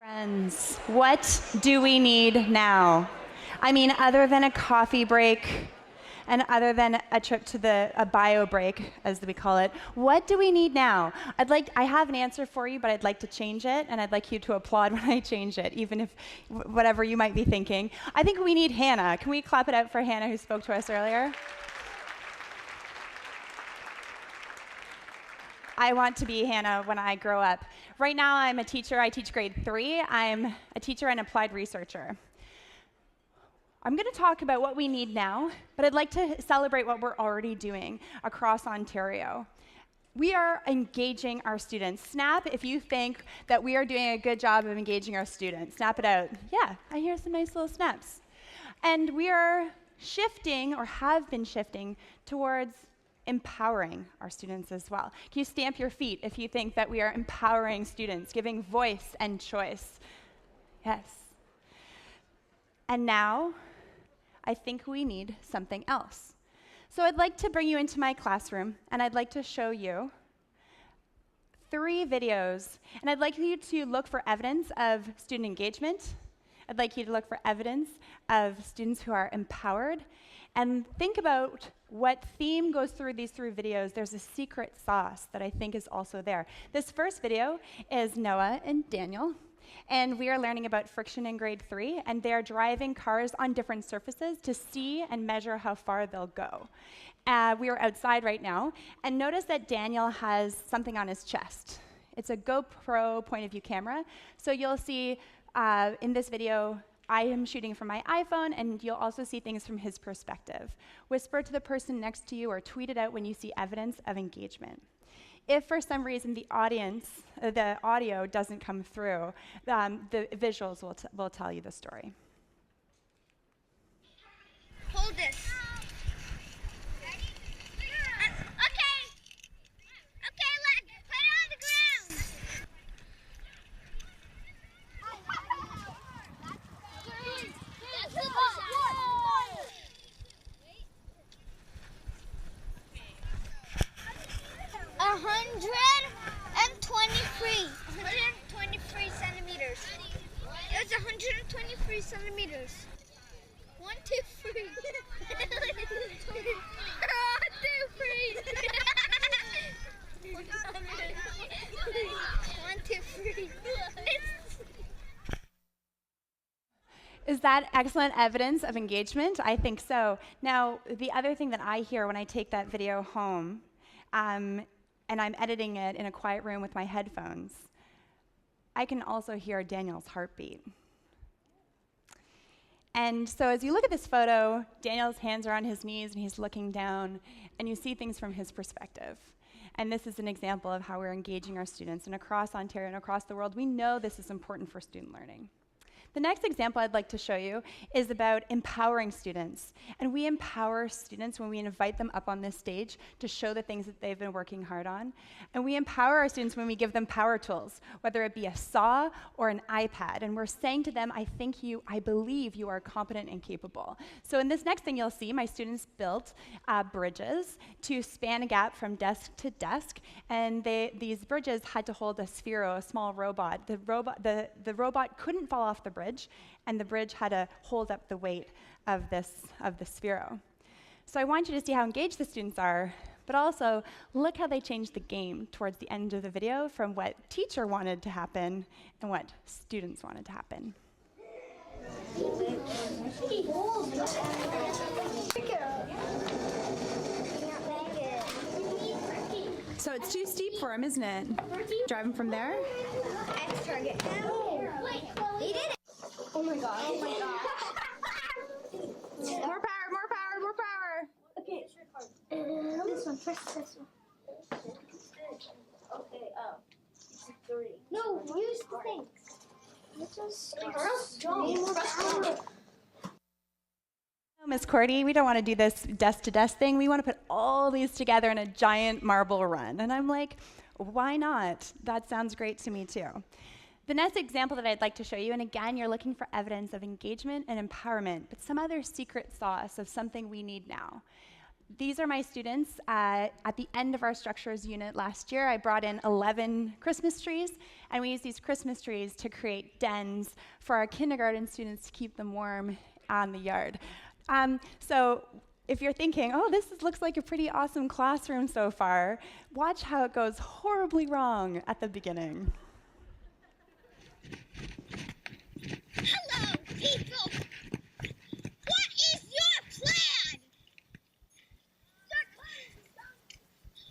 Friends, what do we need now? I mean, other than a coffee break and other than a trip to a bio break, as we call it, what do we need now? I have an answer for you, but I'd like to change it, and I'd like you to applaud when I change it, even if whatever you might be thinking. I think we need Hannah. Can we clap it out for Hannah, who spoke to us earlier? I want to be Hannah when I grow up. Right now, I'm a teacher. I teach grade 3. I'm a teacher and applied researcher. I'm going to talk about what we need now, but I'd like to celebrate what we're already doing across Ontario. We are engaging our students. Snap if you think that we are doing a good job of engaging our students. Snap it out. Yeah, I hear some nice little snaps. And we are shifting, or have been shifting, towards empowering our students as well. Can you stamp your feet if you think that we are empowering students, giving voice and choice? Yes. And now, I think we need something else. So I'd like to bring you into my classroom, and I'd like to show you 3 videos. And I'd like you to look for evidence of student engagement. I'd like you to look for evidence of students who are empowered. And think about what theme goes through these 3 videos. There's a secret sauce that I think is also there. This first video is Noah and Daniel. And we are learning about friction in grade 3. And they're driving cars on different surfaces to see and measure how far they'll go. We are outside right now. And notice that Daniel has something on his chest. It's a GoPro point of view camera. So you'll see in this video, I am shooting from my iPhone, and you'll also see things from his perspective. Whisper to the person next to you or tweet it out when you see evidence of engagement. If for some reason the audio doesn't come through, the visuals will tell you the story. Hold this. Centimeters. It's 123 centimeters. 1, 2, 3. 1, 2, 3. Is that excellent evidence of engagement? I think so. Now, the other thing that I hear when I take that video home, and I'm editing it in a quiet room with my headphones, I can also hear Daniel's heartbeat. And so as you look at this photo, Daniel's hands are on his knees and he's looking down, and you see things from his perspective. And this is an example of how we're engaging our students. And across Ontario and across the world, we know this is important for student learning. The next example I'd like to show you is about empowering students. And we empower students when we invite them up on this stage to show the things that they've been working hard on. And we empower our students when we give them power tools, whether it be a saw or an iPad. And we're saying to them, I believe you are competent and capable. So in this next thing you'll see, my students built bridges to span a gap from desk to desk. And these bridges had to hold a Sphero, a small robot. The robot couldn't fall off the bridge, and the bridge had to hold up the weight of the Sphero. So I want you to see how engaged the students are, but also look how they changed the game towards the end of the video from what teacher wanted to happen and what students wanted to happen. So it's too steep for him, isn't it? Driving from there? X target. He did it. Oh my god. Oh my god. More power, more power, more power. Okay. This one. Press this one. Okay. 3. No, use the thing. Miss Cordy, we don't want to do this desk-to-desk thing. We want to put all these together in a giant marble run. And I'm like, why not? That sounds great to me too. The next example that I'd like to show you, and again, you're looking for evidence of engagement and empowerment, but some other secret sauce of something we need now. These are my students. At the end of our structures unit last year, I brought in 11 Christmas trees, and we used these Christmas trees to create dens for our kindergarten students to keep them warm on the yard. So if you're thinking, oh, looks like a pretty awesome classroom so far, watch how it goes horribly wrong at the beginning. Hello, people. What is your plan?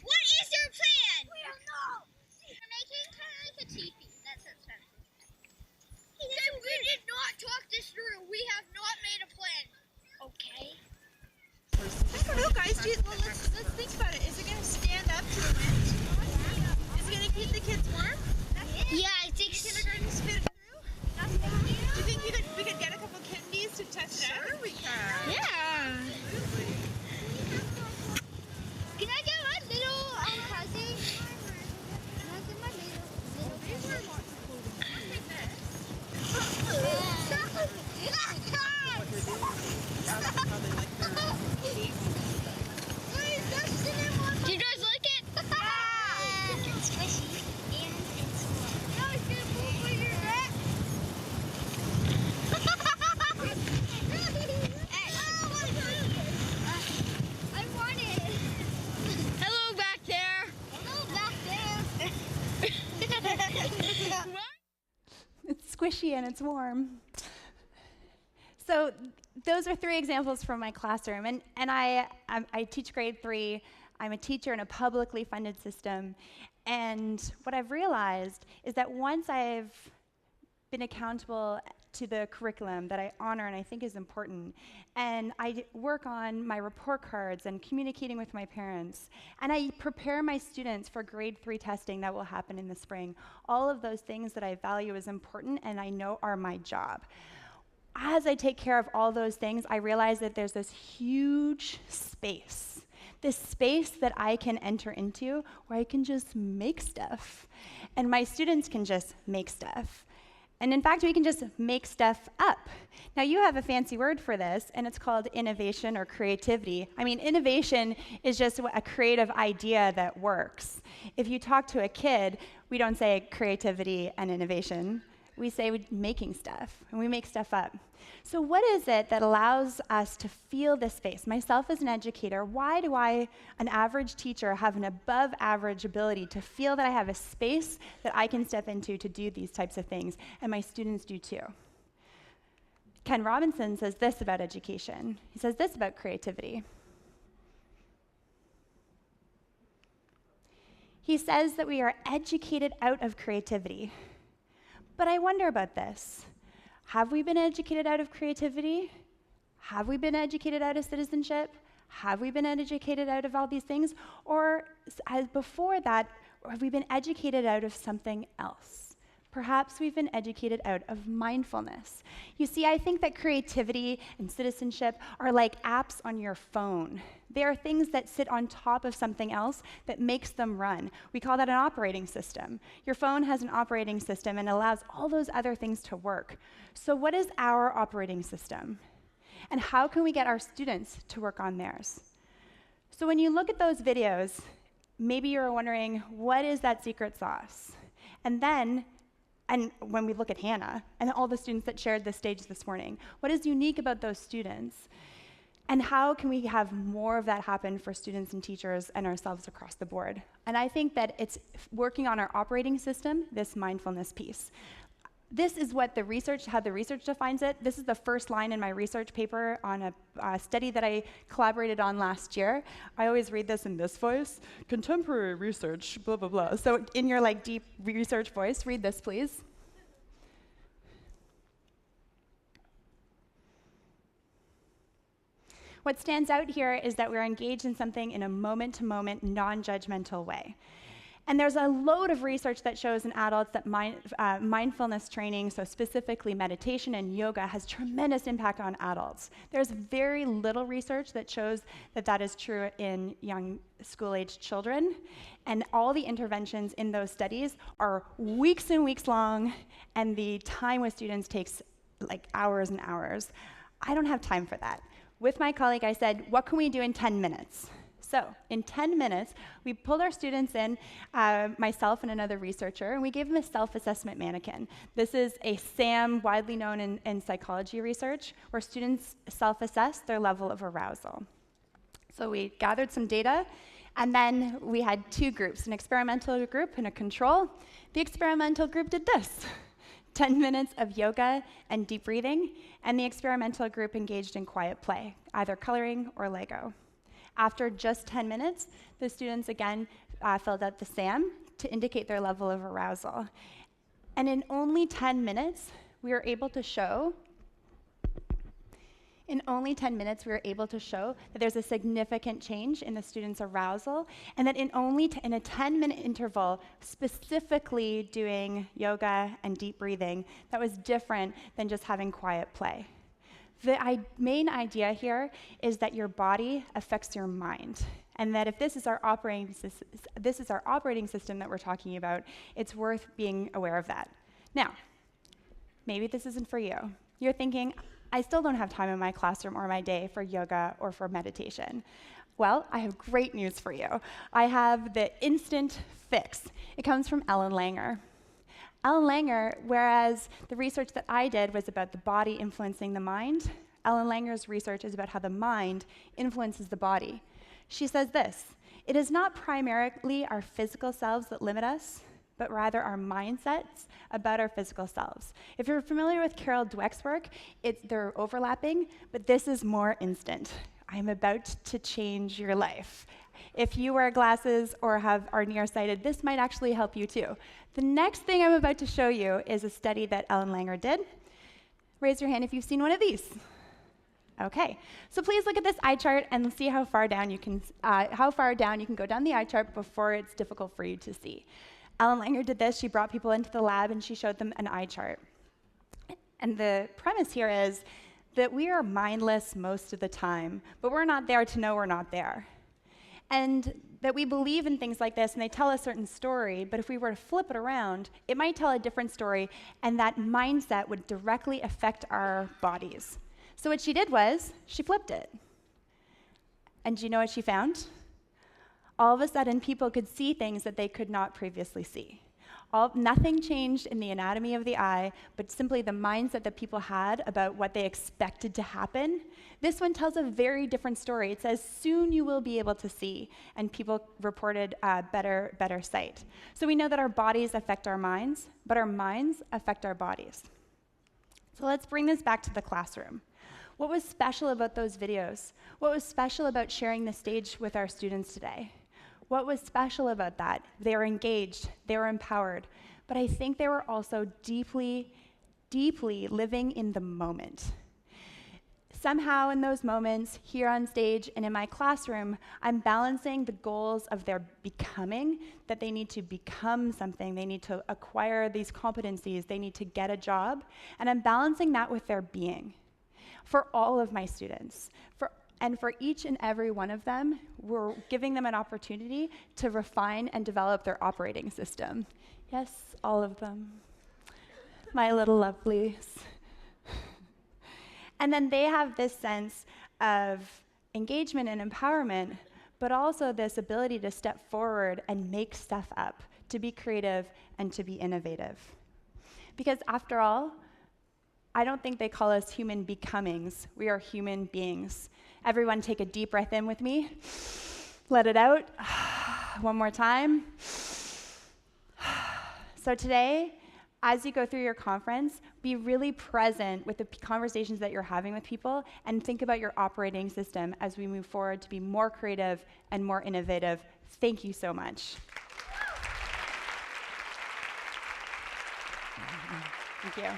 What is your plan? We don't know. We're making kind of like a teepee. That's what's happening. Then we did not talk this through. We have not made a plan. Okay. I don't know, guys. Let's think about it. Is it going to stand up to the wind? Is it going to keep the kids warm? Yeah, I think so. Kindergarten's fit through? Do you think we could get a couple kidneys to test it out? Sure, we can. Yeah. Can I get my little cousin? Can I get my little cousin? Do you guys like it? Yeah! It's squishy and it's warm. No, it's gonna pull for your neck. I want it. Hello back there. Hello back there. It's squishy and it's warm. So those are 3 examples from my classroom. And I teach grade 3. I'm a teacher in a publicly funded system. And what I've realized is that once I've been accountable to the curriculum that I honor and I think is important, and I work on my report cards and communicating with my parents, and I prepare my students for grade 3 testing that will happen in the spring, all of those things that I value as important and I know are my job. As I take care of all those things, I realize that there's this huge space that I can enter into where I can just make stuff. And my students can just make stuff. And in fact, we can just make stuff up. Now, you have a fancy word for this, and it's called innovation or creativity. I mean, innovation is just a creative idea that works. If you talk to a kid, we don't say creativity and innovation. We say we're making stuff, and we make stuff up. So what is it that allows us to feel this space? Myself as an educator, why do I, an average teacher, have an above average ability to feel that I have a space that I can step into to do these types of things, and my students do too? Ken Robinson says this about education. He says this about creativity. He says that we are educated out of creativity. But I wonder about this. Have we been educated out of creativity? Have we been educated out of citizenship? Have we been educated out of all these things? Or as before that, have we been educated out of something else? Perhaps we've been educated out of mindfulness. You see, I think that creativity and citizenship are like apps on your phone. They are things that sit on top of something else that makes them run. We call that an operating system. Your phone has an operating system and allows all those other things to work. So what is our operating system? And how can we get our students to work on theirs? So when you look at those videos, maybe you're wondering, what is that secret sauce? And when we look at Hannah and all the students that shared this stage this morning, what is unique about those students? And how can we have more of that happen for students and teachers and ourselves across the board? And I think that it's working on our operating system, this mindfulness piece. This is what how the research defines it. This is the first line in my research paper on a study that I collaborated on last year. I always read this in this voice, contemporary research, blah, blah, blah. So in your deep research voice, read this, please. What stands out here is that we're engaged in something in a moment-to-moment, non-judgmental way. And there's a load of research that shows in adults that mindfulness training, so specifically meditation and yoga, has tremendous impact on adults. There's very little research that shows that that is true in young school-aged children. And all the interventions in those studies are weeks and weeks long, and the time with students takes like hours and hours. I don't have time for that. With my colleague, I said, what can we do in 10 minutes? So in 10 minutes, we pulled our students in, myself and another researcher, and we gave them a self-assessment mannequin. This is a SAM, widely known in psychology research, where students self-assess their level of arousal. So we gathered some data, and then we had two groups, an experimental group and a control. The experimental group did this. 10 minutes of yoga and deep breathing, and the experimental group engaged in quiet play, either coloring or Lego. After just 10 minutes, the students again filled out the SAM to indicate their level of arousal. And in only 10 minutes, we were able to show that there's a significant change in the students' arousal, and that in a 10-minute interval, specifically doing yoga and deep breathing, that was different than just having quiet play. The main idea here is that your body affects your mind, and that if this is our operating system that we're talking about, it's worth being aware of that. Now, maybe this isn't for you. You're thinking, I still don't have time in my classroom or my day for yoga or for meditation. Well, I have great news for you. I have the instant fix. It comes from Ellen Langer. Ellen Langer, whereas the research that I did was about the body influencing the mind, Ellen Langer's research is about how the mind influences the body. She says this: it is not primarily our physical selves that limit us, but rather our mindsets about our physical selves. If you're familiar with Carol Dweck's work, they're overlapping, but this is more instant. I'm about to change your life. If you wear glasses or are nearsighted, this might actually help you too. The next thing I'm about to show you is a study that Ellen Langer did. Raise your hand if you've seen one of these. Okay, so please look at this eye chart and see how far down you can go down the eye chart before it's difficult for you to see. Ellen Langer did this. She brought people into the lab and she showed them an eye chart. And the premise here is that we are mindless most of the time, but we're not there to know we're not there. And that we believe in things like this and they tell a certain story, but if we were to flip it around, it might tell a different story, and that mindset would directly affect our bodies. So what she did was, she flipped it. And do you know what she found? All of a sudden, people could see things that they could not previously see. Nothing changed in the anatomy of the eye, but simply the mindset that people had about what they expected to happen. This one tells a very different story. It says, soon you will be able to see, and people reported better sight. So we know that our bodies affect our minds, but our minds affect our bodies. So let's bring this back to the classroom. What was special about those videos? What was special about sharing the stage with our students today? What was special about that? They were engaged, they were empowered, but I think they were also deeply, deeply living in the moment. Somehow in those moments, here on stage and in my classroom, I'm balancing the goals of their becoming, that they need to become something, they need to acquire these competencies, they need to get a job, and I'm balancing that with their being. For all of my students, and for each and every one of them, we're giving them an opportunity to refine and develop their operating system. Yes, all of them. My little lovelies. And then they have this sense of engagement and empowerment, but also this ability to step forward and make stuff up, to be creative and to be innovative. Because after all, I don't think they call us human becomings. We are human beings. Everyone take a deep breath in with me. Let it out. One more time. So today, as you go through your conference, be really present with the conversations that you're having with people and think about your operating system as we move forward to be more creative and more innovative. Thank you so much. Thank you.